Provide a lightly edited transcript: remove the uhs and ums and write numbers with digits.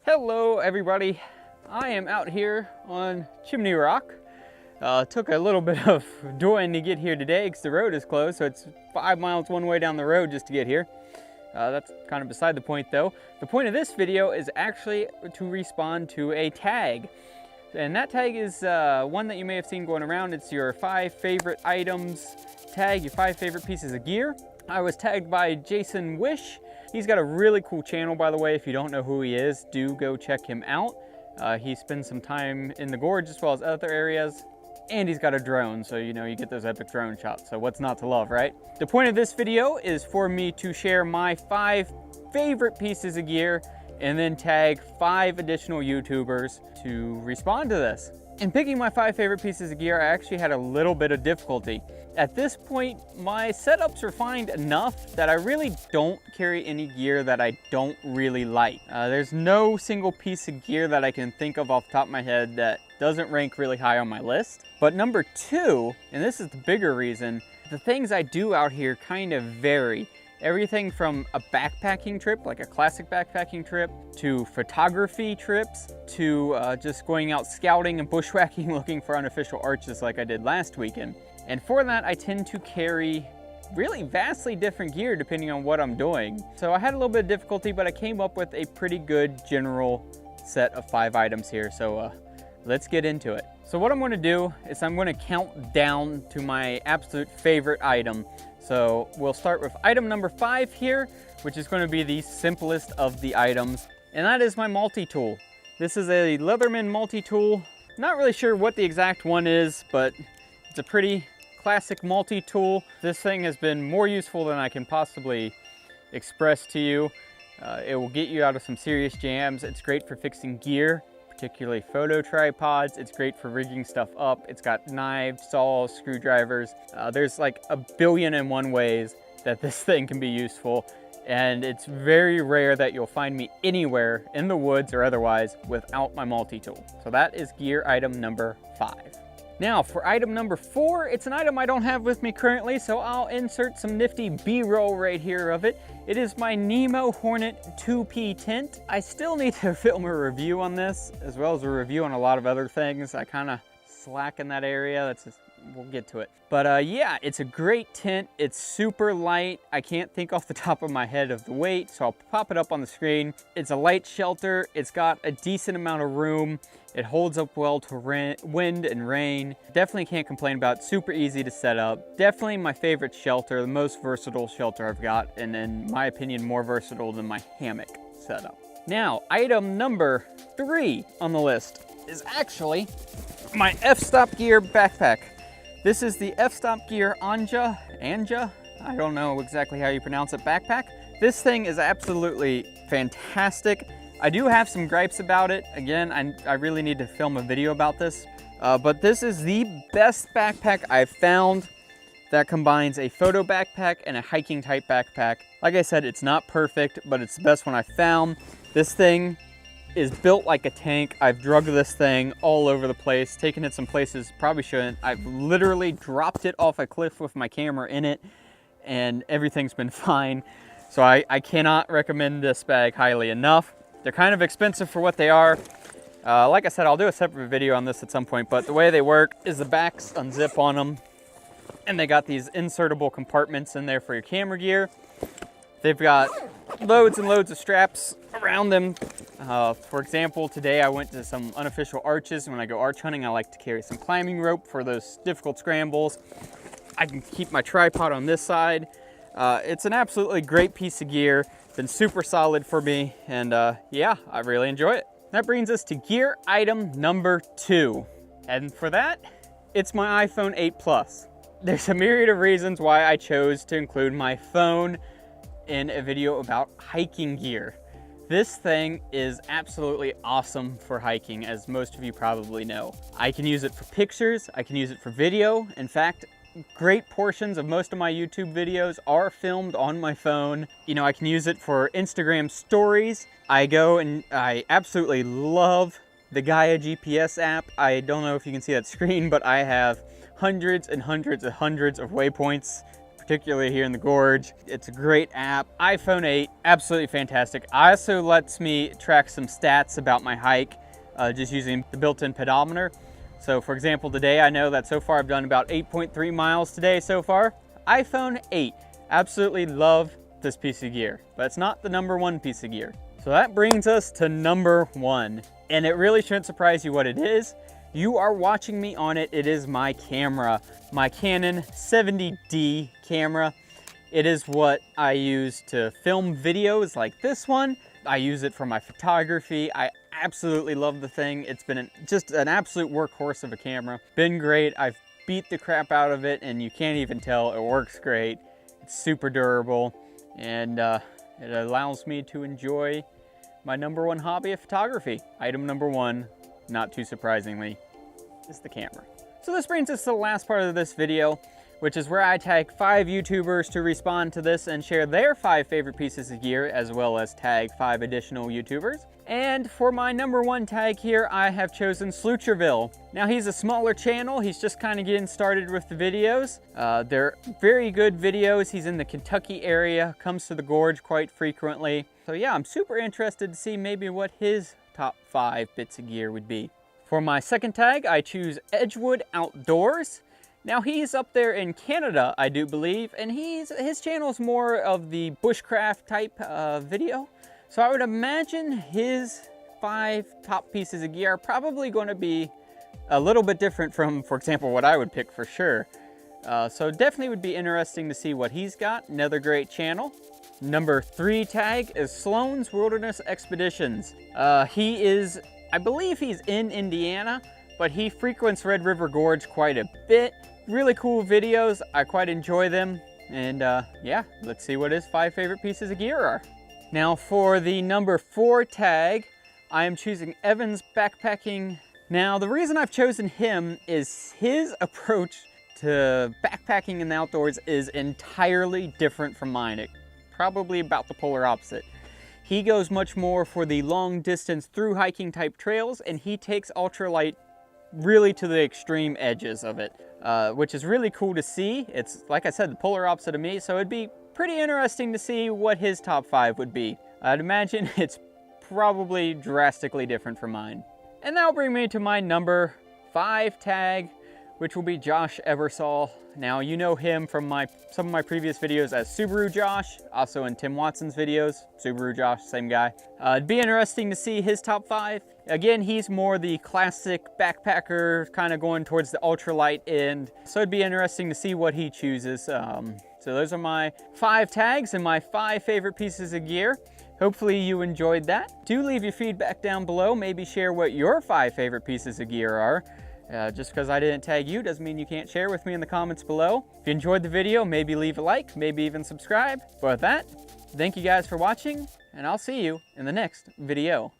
Hello everybody, I am out here on Chimney Rock. Took a little bit of doing to get here today because the road is closed, so it's 5 miles one way down the road just to get here. That's kind of beside the point though. The point of this video is actually to respond to a tag. And that tag is one that you may have seen going around. It's your 5 favorite items tag, your 5 favorite pieces of gear. I was tagged by Jason Wish. He's got a really cool channel, by the way. If you don't know who he is, do go check him out. He spends some time in the gorge as well as other areas, and he's got a drone, so you know you get those epic drone shots, so what's not to love, right? The point of this video is for me to share my 5 favorite pieces of gear and then tag 5 additional YouTubers to respond to this. In picking my 5 favorite pieces of gear, I actually had a little bit of difficulty. At this point, my setup's refined enough that I really don't carry any gear that I don't really like. There's no single piece of gear that I can think of off the top of my head that doesn't rank really high on my list. But number 2, and this is the bigger reason, the things I do out here kind of vary. Everything from a backpacking trip, like a classic backpacking trip, to photography trips, to just going out scouting and bushwhacking looking for unofficial arches like I did last weekend. And for that, I tend to carry really vastly different gear depending on what I'm doing. So I had a little bit of difficulty, but I came up with a pretty good general set of 5 items here. So let's get into it. So what I'm gonna do is I'm gonna count down to my absolute favorite item. So we'll start with item number 5 here, which is gonna be the simplest of the items, and that is my multi-tool. This is a Leatherman multi-tool. Not really sure what the exact one is, but it's a pretty classic multi-tool. This thing has been more useful than I can possibly express to you. It will get you out of some serious jams. It's great for fixing gear, particularly photo tripods. It's great for rigging stuff up. It's got knives, saws, screwdrivers. There's like a billion and one ways that this thing can be useful. And it's very rare that you'll find me anywhere in the woods or otherwise without my multi-tool. So that is gear item number 5. Now for item number 4, it's an item I don't have with me currently, so I'll insert some nifty B-roll right here of it. It is my Nemo Hornet 2P tent. I still need to film a review on this, as well as a review on a lot of other things. I kind of slack in that area. We'll get to it. But yeah, it's a great tent. It's super light. I can't think off the top of my head of the weight, so I'll pop it up on the screen. It's a light shelter. It's got a decent amount of room. It holds up well to wind and rain. Definitely can't complain about it. Super easy to set up. Definitely my favorite shelter, the most versatile shelter I've got, and in my opinion, more versatile than my hammock setup. Now, item number 3 on the list is actually my F-Stop Gear backpack. This is the F-Stop Gear Anja, I don't know exactly how you pronounce it, backpack. This thing is absolutely fantastic. I do have some gripes about it. Again, I really need to film a video about this. But this is the best backpack I've found that combines a photo backpack and a hiking type backpack. Like I said, it's not perfect, but it's the best one I've found. This thing is built like a tank. I've drugged this thing all over the place, taken it some places probably shouldn't. I've literally dropped it off a cliff with my camera in it, and everything's been fine. So I cannot recommend this bag highly enough. They're kind of expensive for what they are. Like I said, I'll do a separate video on this at some point, but the way they work is the backs unzip on them, and they got these insertable compartments in there for your camera gear. They've got loads and loads of straps around them. For example, today I went to some unofficial arches. When I go arch hunting, I like to carry some climbing rope for those difficult scrambles. I can keep my tripod on this side. It's an absolutely great piece of gear. Been super solid for me, and yeah, I really enjoy it. That brings us to gear item number 2. And for that, it's my iPhone 8 Plus. There's a myriad of reasons why I chose to include my phone in a video about hiking gear. This thing is absolutely awesome for hiking, as most of you probably know. I can use it for pictures, I can use it for video. In fact, great portions of most of my YouTube videos are filmed on my phone. You know, I can use it for Instagram stories. I absolutely love the Gaia GPS app. I don't know if you can see that screen, but I have hundreds and hundreds and hundreds of waypoints particularly here in the gorge. It's a great app. iPhone 8, absolutely fantastic. Also lets me track some stats about my hike just using the built-in pedometer. So for example, today I know that so far I've done about 8.3 miles today so far. iPhone 8, absolutely love this piece of gear, but it's not the #1 piece of gear. So that brings us to #1, and it really shouldn't surprise you what it is. You are watching me on it. It is my camera, my Canon 70D camera. It is what I use to film videos like this one. I use it for my photography. I absolutely love the thing. It's been just an absolute workhorse of a camera. Been great. I've beat the crap out of it, and you can't even tell. It works great. It's super durable, and it allows me to enjoy my #1 hobby of photography. Item #1, not too surprisingly, is the camera. So this brings us to the last part of this video, which is where I tag 5 YouTubers to respond to this and share their 5 favorite pieces of gear, as well as tag 5 additional YouTubers. And for my #1 tag here, I have chosen Sluvherville. Now he's a smaller channel. He's just kind of getting started with the videos. They're very good videos. He's in the Kentucky area, comes to the gorge quite frequently. So yeah, I'm super interested to see maybe what his top 5 bits of gear would be. For my second tag, I choose Edgewood Outdoors. Now he's up there in Canada, I do believe, and his channel is more of the bushcraft type video. So I would imagine his 5 top pieces of gear are probably going to be a little bit different from, for example, what I would pick for sure. So definitely would be interesting to see what he's got. Another great channel. #3 tag is Slone's Wilderness Expeditions. He is, I believe he's in Indiana, but he frequents Red River Gorge quite a bit. Really cool videos. I quite enjoy them. And yeah, let's see what his 5 favorite pieces of gear are. Now for the #4 tag, I am choosing Evan's Backpacking. Now the reason I've chosen him is his approach to backpacking in the outdoors is entirely different from mine. Probably about the polar opposite. He goes much more for the long distance through hiking type trails, and he takes ultralight really to the extreme edges of it, which is really cool to see. It's, like I said, the polar opposite of me, so it'd be pretty interesting to see what his top 5 would be. I'd imagine it's probably drastically different from mine. And that'll bring me to my #5 tag, which will be Josh Ebersole. Now you know him from some of my previous videos as Subaru Josh, also in Tim Watson's videos. Subaru Josh, same guy. It'd be interesting to see his top 5. Again, he's more the classic backpacker, kind of going towards the ultralight end. So it'd be interesting to see what he chooses. So those are my 5 tags and my 5 favorite pieces of gear. Hopefully you enjoyed that. Do leave your feedback down below. Maybe share what your 5 favorite pieces of gear are. Just because I didn't tag you doesn't mean you can't share with me in the comments below. If you enjoyed the video, maybe leave a like, maybe even subscribe. But with that, thank you guys for watching, and I'll see you in the next video.